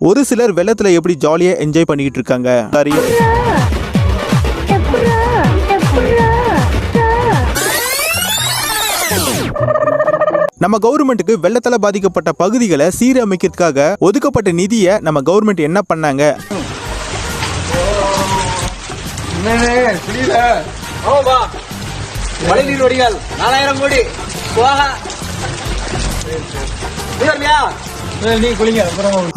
ஒரு சிலர் வெள்ளத்துல எப்படி ஜாலியா என்ஜாய் பண்ணிட்டு இருக்காங்க. சரி, நம்ம கவர்மெண்ட்டுக்கு வெள்ளத்தால பாதிக்கப்பட்ட பகுதிகளை சீரமைக்கிறதுக்காக ஒதுக்கப்பட்ட நிதியை நம்ம கவர்மெண்ட் என்ன பண்ணாங்க? மழைநீர் வடிகால் 4000 கோடி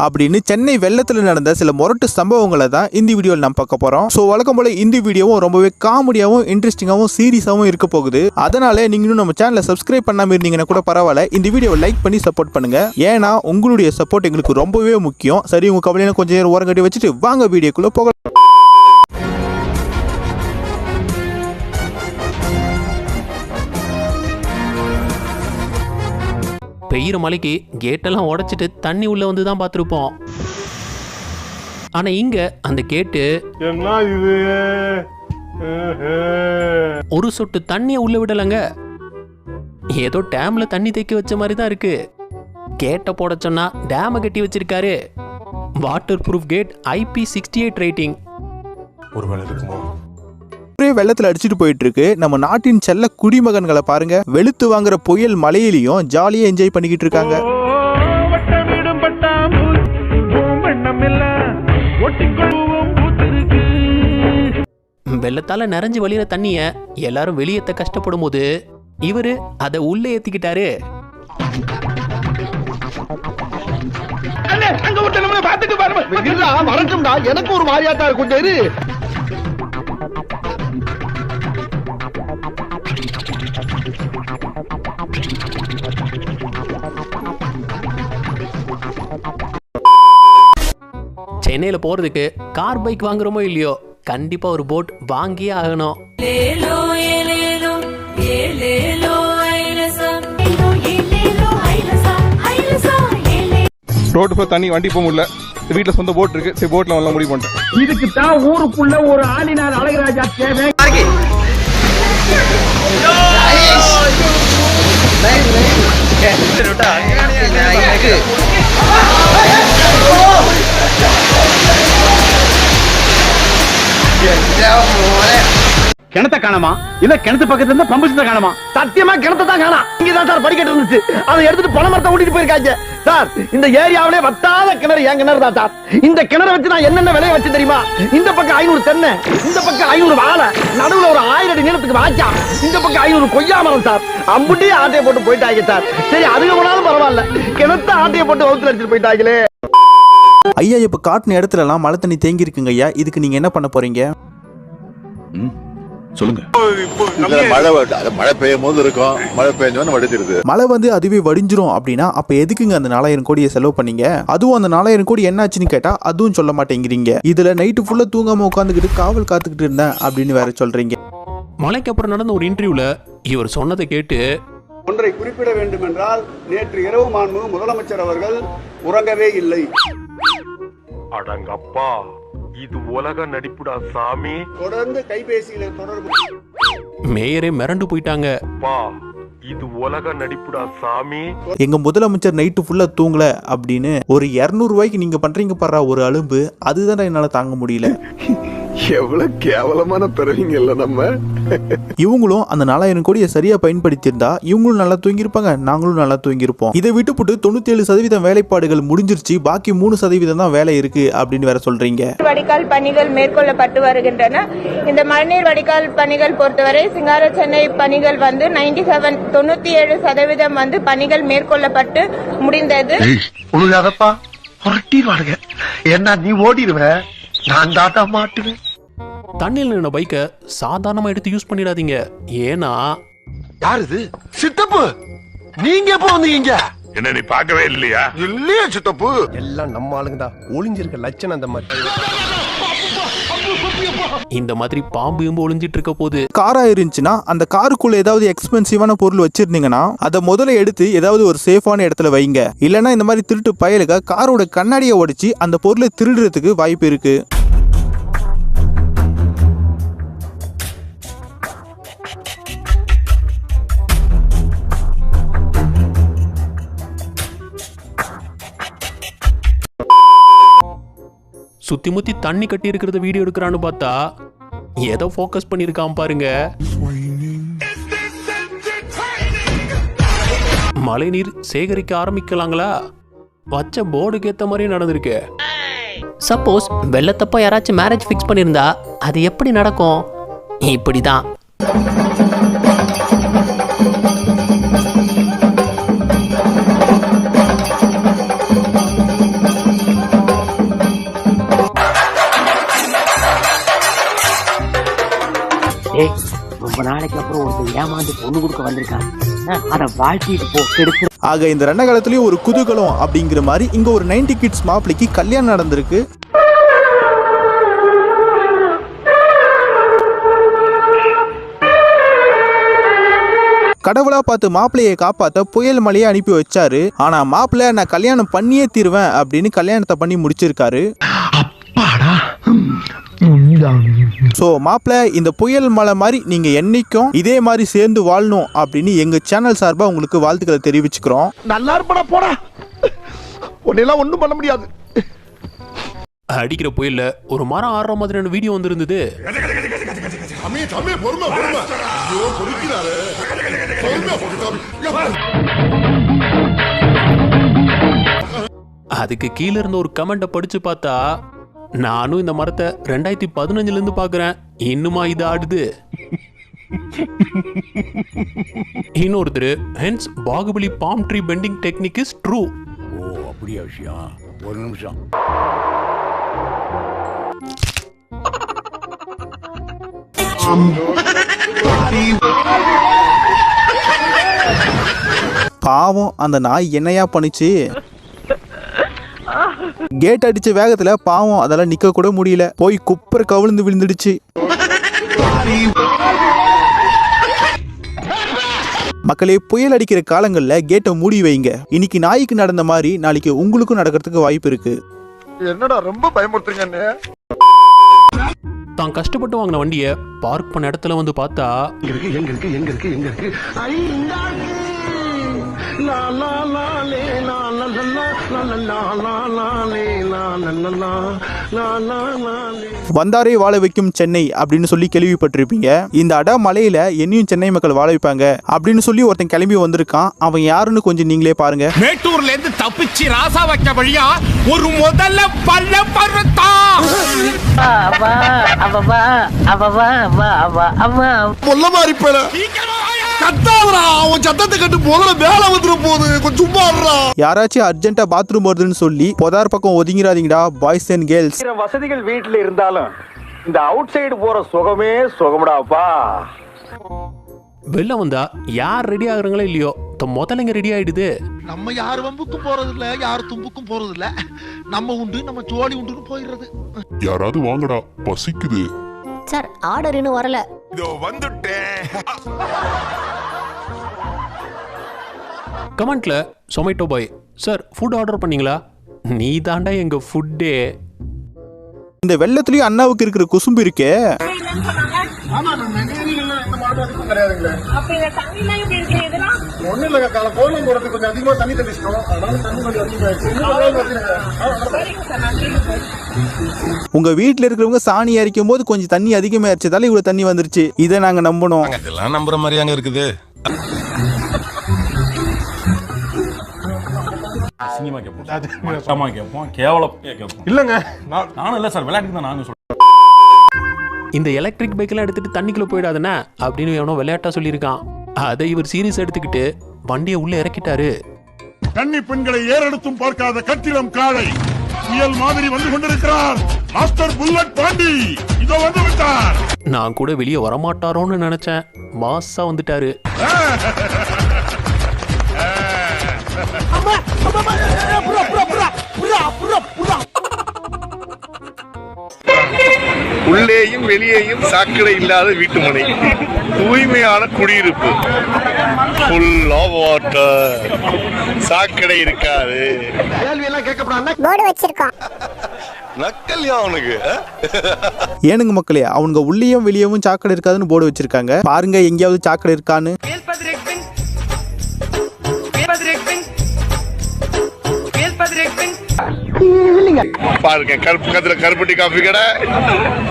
அப்படின்னு சென்னை வெள்ளத்துல நடந்த சில முரட்டு சம்பவங்களை தான் இந்த வீடியோவில் நம்ம பார்க்க போறோம். ஸோ வழக்கம் போல இந்த வீடியோவும் ரொம்பவே காமெடியாவும் இன்ட்ரெஸ்டிங்காகவும் சீரியஸாகவும் இருக்க போகுது. அதனால நீங்களும் நம்ம சேனலை சப்ஸ்கிரைப் பண்ணாம இருந்தீங்கன்னா கூட பரவாயில்ல, இந்த வீடியோவை லைக் பண்ணி சப்போர்ட் பண்ணுங்க. ஏன்னா உங்களுடைய சப்போர்ட் எங்களுக்கு ரொம்பவே முக்கியம். சரி, உங்க கவலையில கொஞ்சம் நேரம் ஓரம் கட்டி வச்சுட்டு வாங்க வீடியோக்குள்ள போகலாம். பெய்யுற மலைக்கு கேட்டெல்லாம் உடைச்சிட்டு தண்ணி உள்ள வந்து தான் பார்த்துருப்போம். ஆனா இங்க அந்த கேட்டு ஒரு சொட்டு தண்ணியை உள்ள விடலங்க. ஏதோ டேம்ல தண்ணி தேக்கி வச்ச மாதிரி தான் இருக்கு. கேட்டை போட சொன்னா டேமை கட்டி வச்சிருக்காரு. Water proof gate IP68 rating. ஒருவேளை இருக்குமோ? வெள்ளத்துல அடிச்சுட்டு போயிட்டு இருக்கு. நம்ம நாட்டின் செல்ல குடிமகன்களை பாருங்க, வெளுத்து வாங்குற புயல் மலையிலையும் ஜாலியா என்ஜாய் பண்ணிக்கிட்டு இருக்காங்க. வெள்ளத்தால நிறைஞ்சு வழியிற தண்ணிய எல்லாரும் வெளியேற்ற கஷ்டப்படும் போது இவரு அதை உள்ள ஏத்திக்கிட்டாரு. எனக்கு ஒரு மாதிரியாத்தா இருக்கும். சென்னையில போறதுக்கு கார் பைக் வாங்குறோமோ இல்லையோ, கண்டிப்பா ஒரு போட் வாங்கியே ஆகணும். ரோடு தண்ணி வண்டி போக முடியல. வீட்டுல சொந்த போட் இருக்கு. சரி, போட்ல வரலாம் முடிவு பண்ணிட்டேன். இதுக்கு தான் ஊருக்குள்ள ஒரு ஆளினார் அழகராஜா தேவை. கிணத்த காணமா இல்ல கிணத்து பக்கத்துல இருந்து பம்பு செட்ட காணமா? சத்தியமா கிணத்த தான் காணா. இங்கதான் சார் படிக்கட்டு இருந்துச்சு, அதை எடுத்துட்டு பண மரத்தை ஓட்டிட்டு போயிருக்காங்க சார். இந்த ஏரியாவிலே வத்தாத கிணறு என் கிணறு தான் சார். இந்த கிணறு வச்சு நான் என்னென்ன விலையை வச்சு தெரியுமா? இந்த பக்கம் 500 தென்னை, இந்த பக்கம் 500 வாழை, நடுவுல ஒரு 1000 அடி நீளத்துக்கு வாய்க்கா, இந்த பக்கம் 500 கொய்யா மரம் சார். அம்புட்டி ஆட்டையை போட்டு போயிட்டாங்க சார். சரி, அதுக்கு போனாலும் பரவாயில்ல, கிணத்த ஆட்டையை போட்டு வகுத்துல எடுத்துட்டு போயிட்டாங்களே. ஐயா, இப்ப காட்டின இடத்துல எல்லாம் மழை தண்ணி தேங்கி இருக்குங்க ஐயா. இதுக்கு நீங்க என்ன பண்ண போறீங்க? சொல்லுங்க. மழை பெய்யும் போது இருக்கும், மழை பெய்ஞ்சோன்னு வடிச்சிருது. மழை வந்து அதுவே வடிஞ்சிரும் அப்படின்னா அப்ப எதுக்குங்க அந்த 4000 கோடியை செலவு பண்ணீங்க? அதுவும் அந்த 4000 கோடி என்னாச்சுன்னு கேட்டா அதுவும் சொல்ல மாட்டேங்கிறீங்க. இதுல நைட்டு ஃபுல்லா தூங்காம உட்காந்துக்கிட்டு காவல் காத்துக்கிட்டு இருந்தேன் அப்படின்னு வேற சொல்றீங்க. மழைக்கு அப்புறம் நடந்த ஒரு இன்டர்வியூல இவர் சொன்னதை கேட்டு ஒன்றை குறிப்பிட வேண்டும் என்றால், நேற்று இரவு மாண்புமிகு முதலமைச்சர் அவர்கள் உறங்கவே இல்லை. அடங்கப்பா, இது உலக நடிப்புடா சாமி. தொடர்ந்து கைபேசியில தொடர்பு. மேயரே மிரண்டு போயிட்டாங்க. இது உலக நடிப்புடா சாமி. எங்க முதலமைச்சர் நைட்டு ஃபுல்லா தூங்கல அப்படின்னு ஒரு 200 ரூபாய்க்கு நீங்க பண்றீங்க பாரு ஒரு அலும்பு, அதுதான் என்னால தாங்க முடியல. எவ்வளவு கேவலமான பிறவிங்கல்ல நம்ம. இவங்களும் அந்த 4000 கோடியை சரியா பயன்படுத்தியிருந்தா இவங்களும் நல்லா தூங்கியிருப்பாங்க, நாங்களும் நல்லா தூங்கியிருப்போம். இதை விட்டுப்புட்டு 97% வேலைப்பாடுகள் முடிஞ்சிருச்சு, பாக்கி 3% தான் வேலை இருக்கு அப்படின்னு வேற சொல்றீங்க. வடிகால் பணிகள் மேற்கொள்ளப்பட்டு வருகின்றன. இந்த மழைநீர் வடிகால் பணிகள் பொறுத்தவரை சிங்கார சென்னை பணிகள் வந்து 97% வந்து பணிகள் மேற்கொள்ளப்பட்டு முடிந்தது. உழுகாதப்பா, புரட்டிடுவானுங்க. என்ன நீ ஓடிடுவ, நான் தாத்தா மாட்டுவேன். தண்ணியில் நின்ன பைக்கை சாதாரணமா எடுத்து யூஸ் பண்ணிடாதீங்க. ஏன்னா யாரு இது? சித்தப்பு, நீங்க எப்போ வந்தீங்க? என்ன நீ பார்க்கவே இல்லையா? இல்லையா சித்தப்பு? எல்லாம் நம்ம ஆளுங்கதான். ஒளிஞ்சிருக்க லட்சணம் அந்த மாதிரி. இந்த மாதிரி பாம்பு எம்பு ஒளிஞ்சிட்டு இருக்க போது காரா இருந்துச்சுன்னா அந்த காருக்குள்ள ஏதாவது எக்ஸ்பென்சிவான பொருள் வச்சிருந்தீங்கன்னா அதை முதல்ல எடுத்து ஏதாவது ஒரு சேஃபான இடத்துல வைங்க. இல்லைன்னா இந்த மாதிரி திருட்டு பயலுக காரோட கண்ணாடியை உடைச்சு அந்த பொருளை திருடுறதுக்கு வாய்ப்பு இருக்கு. சுத்தி முத்தி தண்ணி கட்டி இருக்கிறத வீடியோ எடுக்கிறான்னு பார்த்தா ஏதோ ஃபோக்கஸ் பண்ணியிருக்கான் பாருங்க. மழைநீர் சேகரிக்க ஆரம்பிக்கலாங்களா? வச்ச போர்டுக்கு ஏற்ற மாதிரி நடந்திருக்கு. சப்போஸ் வெள்ளத்தப்போ யாராச்சும் மேரேஜ் ஃபிக்ஸ் பண்ணியிருந்தா அது எப்படி நடக்கும்? இப்படிதான். ரொம்ப நாளைக்கு அப்புறம் ஒரு ஏமாந்து பொண்ணு கொடுக்க வந்திருக்கான். அதை வாழ்த்திட்டு போ கெடுத்து. ஆக இந்த ரெண்ட காலத்துலயும் ஒரு குதூகலம் அப்படிங்கிற மாதிரி இங்க ஒரு 90 கிட்ஸ் மாப்பிளைக்கு கல்யாணம் நடந்திருக்கு. கடவுளா பார்த்து மாப்பிள்ளையை காப்பாத்த புயல் மலையை அனுப்பி வச்சாரு. ஆனா மாப்பிள்ளை நான் கல்யாணம் பண்ணியே தீருவேன் அப்படின்னு கல்யாணத்தை பண்ணி முடிச்சிருக்காரு. சோ மாப்பிள்ள, இந்த புயல் மலை மாதிரி நீங்க என்னைக்கும் இதே மாதிரி சேர்ந்து வாழணும் அப்படின்னு எங்க சேனல் சார்பா உங்களுக்கு வாழ்த்துக்களை தெரிவிச்சுக்கிறோம். நல்லா இருப்படா போடா, உன்னெல்லாம் ஒண்ணும் பண்ண முடியாது. அடிக்கிற புயல்ல ஒரு மரம் ஆடுற மாதிரியான வீடியோ வந்திருந்தது. அதுக்கு கீழே இருந்த ஒரு கமெண்ட படிச்சு பார்த்தா, நானும் இந்த மரத்தை 2015 இருந்து பாக்குறேன், இன்னுமா இது ஆடுது? இன்னொருத்தர், hence Baahubali palm tree bending technique is true. ஓ அப்படியா விஷயம்? ஒரு நிமிஷம். பாவம் அந்த நாய் என்னையா பண்ணிச்சு? கேட் அடிச்ச வேகத்துல பாவம் அதெல்லாம் நிக்க கூட முடியல, போய் குப்புற கவிழ்ந்து விழுந்துடுச்சு. மக்களே, புயல் அடிக்கிற காலங்கள்ல கேட்டை மூடி வைங்க. இன்னைக்கு நாய்க்கு நடந்த மாதிரி நாளைக்கு உங்களுக்கும் நடக்கிறதுக்கு வாய்ப்பு இருக்கு. என்னடா ரொம்ப பயமுறுத்துறீங்க. தான் கஷ்டப்பட்டு வாங்கின வண்டியை பார்க் பண்ண இடத்துல வந்து பார்த்தா, வந்தாரே வாழ வைக்கும் சென்னை அப்படின்னு சொல்லி கேள்விப்பட்டிருப்பீங்க. இந்த அடா மலையில என்னையும் சென்னை மக்கள் வாழ வைப்பாங்க அப்படின்னு சொல்லி ஒருத்தன் கிளம்பி வந்திருக்கான். அவன் யாருன்னு கொஞ்சம் நீங்களே பாருங்க. மேட்டூர்ல இருந்து தப்பிச்சு ராசா வைக்க வழியா ஒரு முதல்ல பல்ல பருத்தா யாராச்சும் அர்ஜென்ட்டா பாத்ரூம் வருதுன்னு சொல்லி பொதார் பக்கம் ஒதுங்கிறாதீங்கடா பாய்ஸ் அண்ட் கேர்ள்ஸ். வசதிகள் வீட்டுல இருந்தாலும் இந்த அவுட் சைடு போற சுகமே சுகம்டாப்பா. வெளில வந்தா யார் ரெடி ஆகுறாங்களோ இல்லையோ, முதல்ல ரெடி ஆயிடுது. நம்ம யார் வம்புக்கும் போறது இல்ல, யார் தும்புக்கும் போறது இல்ல. நம்ம உண்டு நம்ம ஜோடி உண்டுன்னு போயிடுறது. யாராவது வாங்கடா, பசிக்குது. சார் ஆர்டர் இன்னும் வரல. இதோ வந்துட்டேன். கமெண்ட்ல சொமேட்டோ பாய், சார் ஃபுட் ஆர்டர் பண்ணீங்களா? நீ தாண்டா எங்க ஃபுட்டே. இந்த வெள்ளத்துலயும் அண்ணாவுக்கு இருக்கிற குசும்பு இருக்கே. உங்க வீட்டுல இருக்கிறவங்க சாணி அரிக்கும் போது கொஞ்சம் தண்ணி அதிகமாயிருச்சதால இவ்வளவு தண்ணி வந்துருச்சு. இதை நாங்க நம்பணும். இதெல்லாம் நம்புற மாதிரி அங்க இருக்குது. இந்த எலக்ட்ரிக் பைக்கெல்லாம் எடுத்துட்டு தண்ணிக்குள்ள போயிடாதுன்னா அப்படின்னு எவனோ விளையாட்டா சொல்லியிருக்கான். அதை இவர் சீரியஸ் எடுத்துக்கிட்டு வண்டியை உள்ள இறக்கிட்டாரு. கன்னி பெண்களை ஏறெடுத்தும் பார்க்காத கட்டிடம் காளை புயல் மாதிரி வந்து கொண்டிருக்கிறார். மாஸ்டர் புல்லட் பாண்டி இதோ வந்து விட்டார். நான் கூட வெளியே வரமாட்டாரோன்னு நினைச்சேன், மாசா வந்துட்டாரு. உள்ளேயும் வெளியேயும் சாக்கடை இல்லாத வீட்டுமனை, தூய்மையான குடியிருப்பு, ஃபுல் ஆஃப் வாட்டர், சாக்கடை இருக்காது. கேள்வி எல்லாம் கேட்கப்படாம போர்டு வச்சிருக்கான். நக்கல்யா அவனுக்கு. ஏனுங்க மக்களே, அவங்க உள்ளேயும் வெளியவும் சாக்கடை இருக்காதுன்னு போர்டு வச்சிருக்காங்க. பாருங்க எங்கேயாவது சாக்கடை இருக்கான்னு. இல்லைங்க. பாருங்க பக்கத்துல கருப்பட்டி காஃபி கடை,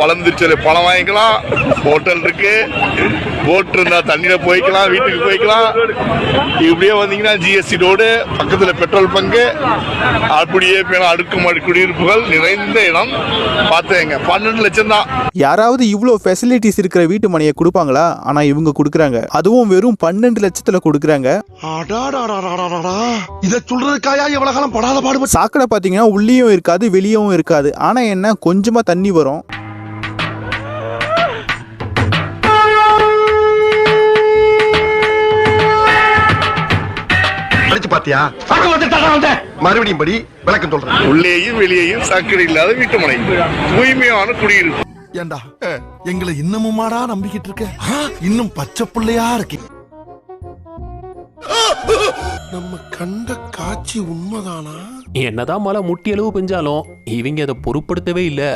பழம் திருச்சல் பழம் வாங்கிக்கலாம், ஹோட்டல் இருக்கு, போட் இருந்தா தண்ணியில போய்க்கலாம், வீட்டுக்கு போய்க்கலாம். இப்படியே வந்தீங்கன்னா ஜிஎஸ்டி ரோடு பக்கத்துல பெட்ரோல் பங்கு, அப்படியே அடுக்குமாடி குடியிருப்புகள் நிறைந்த இடம். பார்த்துங்க 12 லட்சம் தான். யாராவது இவ்வளோ ஃபெசிலிட்டிஸ் இருக்கிற வீட்டு மனையை கொடுப்பாங்களா? ஆனா இவங்க கொடுக்குறாங்க, அதுவும் வெறும் 12 லட்சத்துல கொடுக்குறாங்க. இத சொல்றதுக்காயா எவ்வளவு காலம் படாத பாடுபட்டு. சாக்கடை பாத்தீங்கன்னா உள்ளேயும் இருக்காது வெளியவும் இருக்காது. ஆனா என்ன, கொஞ்சமா தண்ணி வரும். பாத்தியா மறுபடியும் படி விளக்கம் சொல்றேன். உள்ளேயும் வெளியேயும் சாக்கடை இல்லாத வீட்டு மனை, தூய்மையான குடியிருப்பு. ஏண்டா எங்களை இன்னமுமாடா நம்பிக்கிட்டு இருக்க? இன்னும் பச்சை பிள்ளையா இருக்கு. நம்ம கண்ட காட்சி உண்மைதானா? என்னதான் மழை முட்டி அளவு பெஞ்சாலும் இவங்க அதை பொருட்படுத்தவே இல்லை.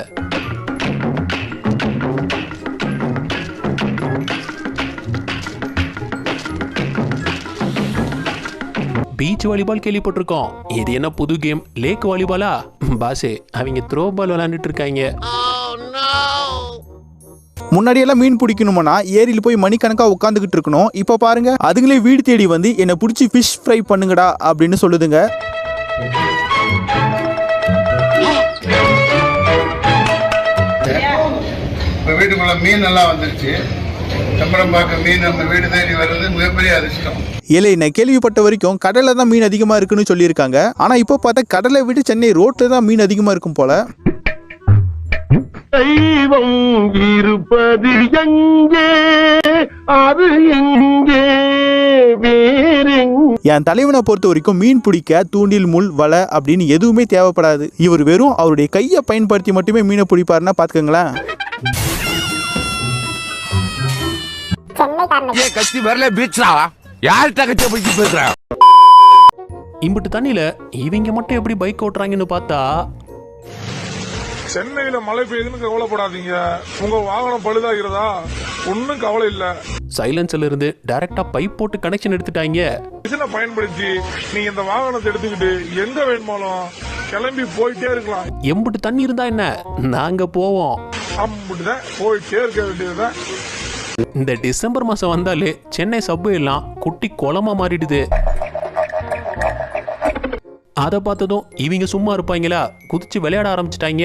பீச் வாலிபால் கேள்விப்பட்டிருக்கோம். இது என்ன புது கேம்? லேக் வாலிபாலா? பாசே, அவங்க த்ரோ பால் விளையாண்டுட்டு இருக்காங்க. முன்னாடியெல்லாம் மீன் பிடிக்கணும்னா ஏரியில் போய் மணிக்கணக்கா உட்காந்துக்கிட்டு இருக்கணும். இப்போ பாருங்க, அதுங்களே வீடு தேடி வந்து என்னை பிடிச்சி ஃபிஷ் ஃப்ரை பண்ணுங்கடா அப்படின்னு சொல்லுதுங்க. வீட்டுக்குள்ள மீன் நல்லா வந்துருச்சு. சம்பரம்பாக்கம் மீன் நம்ம வீடு தேடி வர்றது மிகப்பெரிய அதிர்ஷ்டம். ஏலே, நான் கேள்விப்பட்ட வரைக்கும் கடல்ல தான் மீன் அதிகமா இருக்குன்னு சொல்லியிருக்காங்க. ஆனா இப்போ பார்த்தா கடலை விட சென்னை ரோட்ல தான் மீன் அதிகமா இருக்கும் போல. தெய்வம் இருப்பது எங்கே, அது எங்கே வேறு? என் தலைவனை பொறுத்த வரைக்கும் மீன் பிடிக்க தூண்டில், முள், வலை அப்படின்னு எதுவுமே தேவைப்படாது. இவர் வெறும் அவருடைய கையை பயன்படுத்தி மட்டுமே மீனை பிடிப்பாருன்னா பாத்துக்கங்களேன். கட்சி வரல பீச்சா யார்கிட்ட கட்சியை பிடிச்சி பேசுற? இம்பிட்டு தண்ணியில இவங்க மட்டும் எப்படி பைக் ஓட்டுறாங்கன்னு பார்த்தா, சென்னையில மழை பெய்யுதுன்னு கவலைப்படாதீங்க. உங்க வாகனம் பழுதாகிறதா? ஒன்னும் கவலை இல்ல. சைலன்ஸ்ல இருந்து டைரக்டா பைப் போட்டு கனெக்ஷன் எடுத்துட்டாங்க. மிஷினை பயன்படுத்தி நீங்க இந்த வாகனத்தை எடுத்துக்கிட்டு எங்க வேணுமாலும் கிளம்பி போயிட்டே இருக்கலாம். எம்பிட்டு தண்ணி இருந்தா என்ன, நாங்க போவோம். அப்படிதான் போயிட்டே இருக்க வேண்டியதுதான். இந்த டிசம்பர் மாசம் வந்தாலே சென்னை சப்வே எல்லாம் குட்டி குளமா மாறிடுது. அதை பார்த்ததும் இவங்க சும்மா இருப்பாங்களா, குதிச்சு விளையாட ஆரம்பிச்சிட்டாங்க.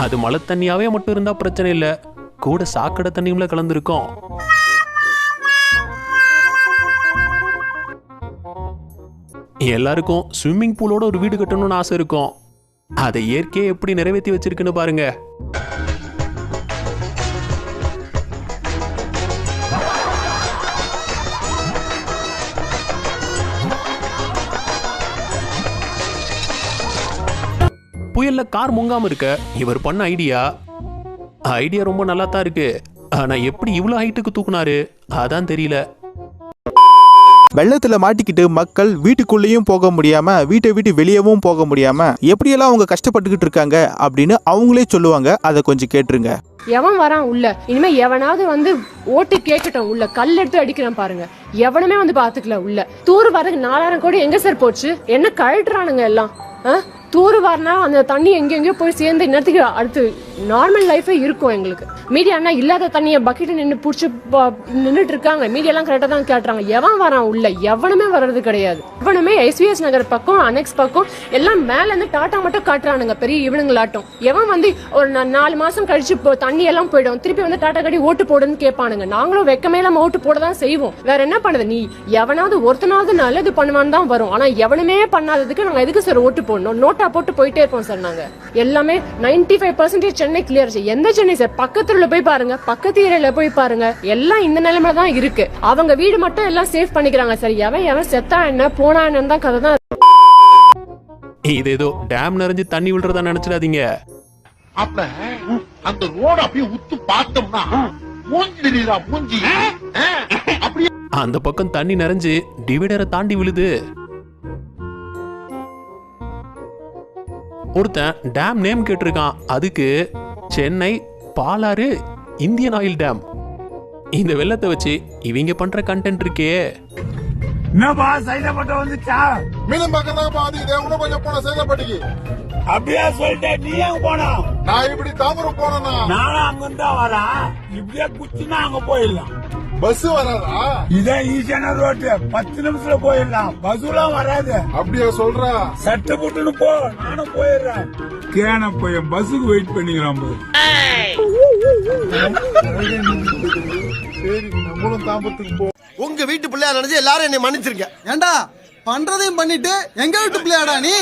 அது மழை தண்ணியாவே மட்டும் இருந்தா பிரச்சனை இல்ல, கூட சாக்கடை தண்ணியும்ல கலந்துருக்கும். எல்லாருக்கும் ஸ்விம்மிங் பூலோட ஒரு வீடு கட்டணும்னு ஆசை இருக்கும். அதை இயற்கையை எப்படி நிறைவேற்றி வச்சிருக்குன்னு பாருங்க. புயல்ல கார் முங்காம இருக்க இவர் பண்ண ஐடியா ரொம்ப நல்லா தான் இருக்கு. ஆனா எப்படி இவ்வளவு ஹைட்டுக்கு தூக்குனாரு அதான் தெரியல. வெள்ளத்துல மாட்டிக்கிட்டு மக்கள் வீட்டுக்குள்ளேயும் போக முடியாம வீட்டை விட்டு வெளியவும் போக முடியாம எப்படியெல்லாம் அவங்க கஷ்டப்பட்டுக்கிட்டு இருக்காங்க அப்படின்னு அவங்களே சொல்லுவாங்க. அதை கொஞ்சம் கேட்டுருங்க. எவன் வரான் உள்ள, இனிமே எவனாவது வந்து ஓட்டு கேட்கட்டும், உள்ள கல் எடுத்து அடிக்கிறான் பாருங்க. எவனுமே வந்து பாத்துக்கல. உள்ள தூர் வரதுக்கு 4000 கோடி எங்க சார் போச்சு? என்ன கழட்டுறானுங்க எல்லாம். தூர் வரனா அந்த தண்ணி எங்கெங்கயோ போய் சேர்ந்து இன்னத்துக்கு அடுத்து நார்மல் லைஃபே இருக்கும் எங்களுக்கு. மீடியானா இல்லாத தண்ணியை பக்கெட் நின்று பிடிச்சி நின்றுட்டு இருக்காங்க. மீடியாலாம் கரெக்டாக தான் கேட்டுறாங்க. எவன் வரான் உள்ள? எவனுமே வர்றது கிடையாது. எவனுமே எஸ்விஎஸ் நகர் பக்கம், அனெக்ஸ் பக்கம் எல்லாம் மேல இருந்து டாட்டா மட்டும் காட்டுறானுங்க, பெரிய இவனுங்களாட்டம். எவன் வந்து ஒரு 4 மாசம் கழிச்சு தண்ணி எல்லாம் போயிடும், திருப்பி வந்து டாட்டா கட்டி ஓட்டு போடுன்னு கேட்பானுங்க. நாங்களும் வெக்கமே இல்லாம ஓட்டு போட தான் செய்வோம். வேற என்ன பண்ணுது? நீ எவனாவது ஒருத்தனாவது நல்லது பண்ணுவான்னு தான் வரும். ஆனா எவனுமே பண்ணாததுக்கு நாங்க எதுக்கு சார் ஓட்டு போடணும்? நோட்டா போட்டு போயிட்டே இருப்போம் சார். நாங்க எல்லாமே 95% சென்னை கிளியர். எந்த சென்னை சார்? பக்கத்துல போய் பாருங்க, பக்கத்து ஏரியால போய் பாருங்க, எல்லாம் இந்த நிலைமை தான் இருக்கு. அவங்க வீடு மட்டும் எல்லாம் சேவ் பண்ணிக்கிறாங்க சார். எவன் செத்தா என்ன போனா என்னன்னு தான் கதை தான். இது ஏதோ டேம் நிறைஞ்சு தண்ணி விழுறதா நினைச்சிடாதீங்க. அப்ப அந்த ரோட அப்படியே உத்து பார்த்தோம்னா மூஞ்சி தெரியுதா? மூஞ்சி அப்படியே அந்த பக்கம் தண்ணி நிறைஞ்சு டிவைடரை தாண்டி விழுது. ஒருத்தன் டேம் நேம் கேட்டிருக்கான். அதுக்கு Chennai Palar Indian oil dam. இந்த வெள்ளத்தை வச்சு இவங்க பண்ற கண்டென்ட் இருக்கே. என்னப்பா சைதாப்பட்ட வந்துச்சா? மீனம் பக்கம் பாதி இன்னும் கொஞ்சம் போன சேதப்பட்டிக்கு. அப்படியே சொல்லிட்டேன். நீ எங்க போனா? நான் இப்படி தாம்பரம் போனா நானும் அங்கிருந்தா வரா. இப்படியே குச்சினா அங்க போயிடலாம். பஸ் வராதா? இதான் ஈஸியான ரோட்டு. 10 நிமிஷத்துல போயிடலாம். பஸ்லாம் வராது. அப்படியா சொல்ற? சட்டை போட்டுன்னு போ, நானும் போயிடுறேன். கேன போய் பஸ்ஸுக்கு வெயிட் பண்ணிக்கிறான். சரி நம்மளும் தாம்பரத்துக்கு போ. உங்க வீட்டு பிள்ளையா நினைச்சு எல்லாரும் என்னை மன்னிச்சிருக்க. ஏண்டா பண்றதையும் பண்ணிட்டு எங்க வீட்டு பிள்ளையாடா நீ?